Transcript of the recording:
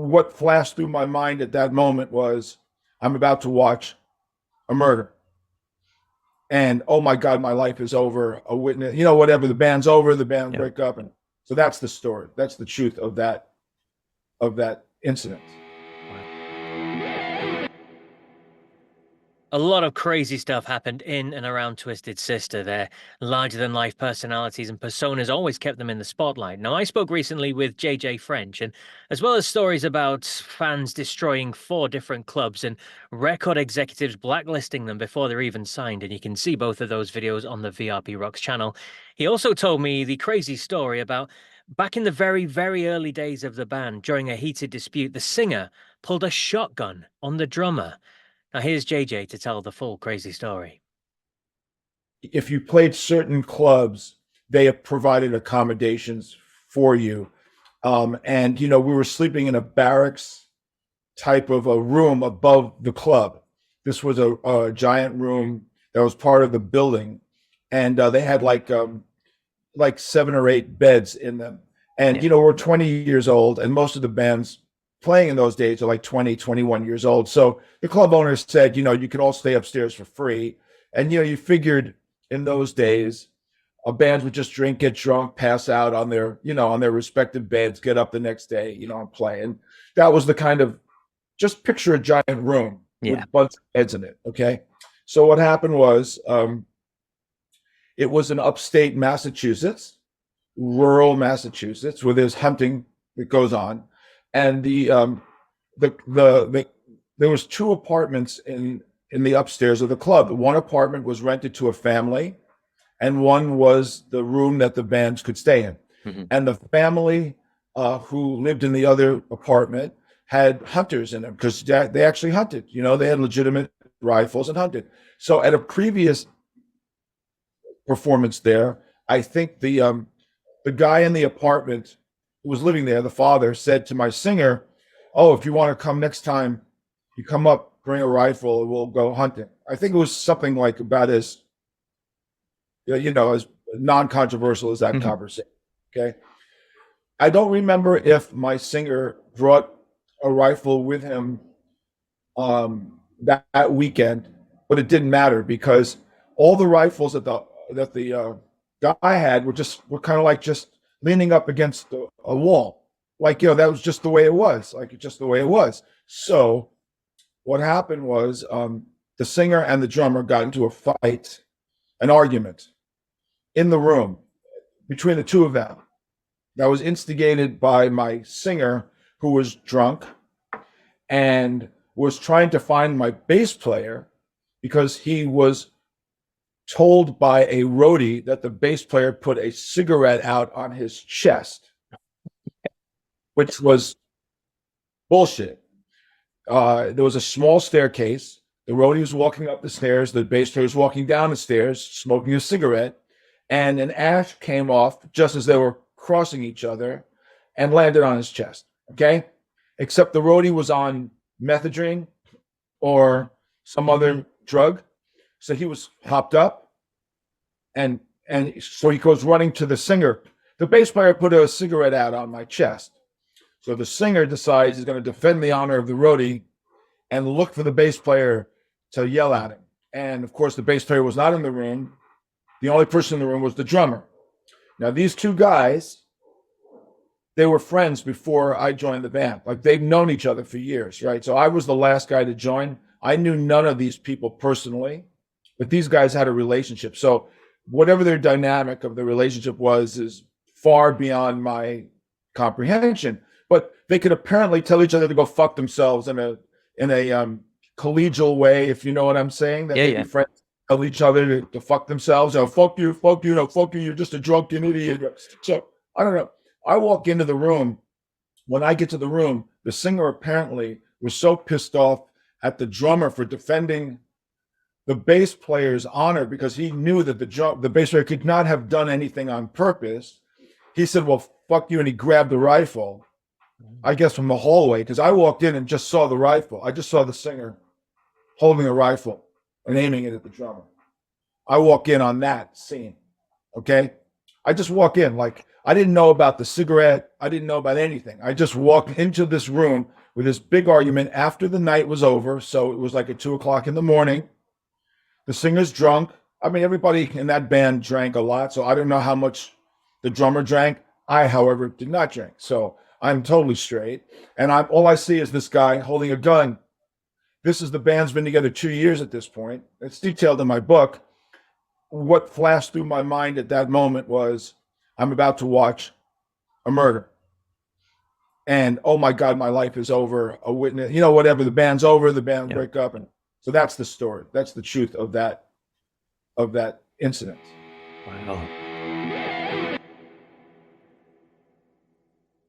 what flashed through my mind at that moment was I'm about to watch a murder. And oh my God, my life is over. A witness, whatever, the band's over, the band Yeah. break up. And so that's the story. That's the truth of that incident. A lot of crazy stuff happened in and around Twisted Sister. Their larger than life personalities and personas always kept them in the spotlight. Now, I spoke recently with JJ French, and as well as stories about fans destroying 4 different clubs and record executives blacklisting them before they're even signed. And you can see both of those videos on the VRP Rocks channel. He also told me the crazy story about back in the very, very early days of the band, during a heated dispute, the singer pulled a shotgun on the drummer. Now, here's JJ to tell the full crazy story. If you played certain clubs, they have provided accommodations for you. And, we were sleeping in a barracks type of a room above the club. This was a giant room that was part of the building. And they had like 7 or 8 beds in them. And, we're 20 years old, and most of the bands playing in those days are like 20, 21 years old. So the club owners said, you could all stay upstairs for free. And, you figured in those days, bands would just drink, get drunk, pass out on their respective beds, get up the next day, and play. And that was the kind of, just picture a giant room with a bunch of beds in it. Okay. So what happened was, it was in upstate Massachusetts, rural Massachusetts, where there's hunting that goes on. And there was 2 apartments in the upstairs of the club. One apartment was rented to a family, and one was the room that the bands could stay in. Mm-hmm. And the family who lived in the other apartment had hunters in them, because they actually hunted. They had legitimate rifles and hunted. So at a previous performance there, I think the guy in the apartment who was living there, the father, said to my singer, "Oh, if you want to come next time, you come up, bring a rifle, and we'll go hunting." I think it was something like about as as non-controversial as that mm-hmm. conversation. Okay. I don't remember if my singer brought a rifle with him that weekend, but it didn't matter, because all the rifles that the guy had were kind of like just leaning up against a wall. Like, that was just the way it was. So what happened was, the singer and the drummer got into a fight, an argument in the room between the 2 of them, that was instigated by my singer, who was drunk and was trying to find my bass player, because he was told by a roadie that the bass player put a cigarette out on his chest, which was bullshit. There was a small staircase. The roadie was walking up the stairs. The bass player was walking down the stairs, smoking a cigarette, and an ash came off just as they were crossing each other and landed on his chest. Okay? Except the roadie was on methadone or some other drug. So he was hopped up, and so he goes running to the singer. The bass player put a cigarette out on my chest. So the singer decides he's going to defend the honor of the roadie and look for the bass player to yell at him. And of course, the bass player was not in the room. The only person in the room was the drummer. Now, these 2 guys, they were friends before I joined the band. Like, they've known each other for years, right? So I was the last guy to join. I knew none of these people personally, but these guys had a relationship. So whatever their dynamic of the relationship was is far beyond my comprehension. But they could apparently tell each other to go fuck themselves in a collegial way, if you know what I'm saying. That maybe friends tell each other to fuck themselves. "Oh, fuck you, no, fuck you, you're just a drunken idiot." So I don't know. I walk into the room. When I get to the room, the singer apparently was so pissed off at the drummer for defending the bass player's honor, because he knew that the bass player could not have done anything on purpose. He said, "Well, fuck you," and he grabbed the rifle, I guess from the hallway, because I walked in and just saw the rifle. I just saw the singer holding a rifle and aiming it at the drummer. I walk in on that scene, okay? I just walk in, like, I didn't know about the cigarette. I didn't know about anything. I just walked into this room with this big argument after the night was over. So it was like at 2 o'clock in the morning. The singer's drunk. I mean, everybody in that band drank a lot. So I don't know how much the drummer drank. I, however, did not drink. So I'm totally straight. And all I see is this guy holding a gun. This is the band's been together 2 years at this point. It's detailed in my book. What flashed through my mind at that moment was I'm about to watch a murder. And oh my God, my life is over. A witness, whatever, the band's over, the band break up. And so that's the story. That's the truth of that incident. Wow.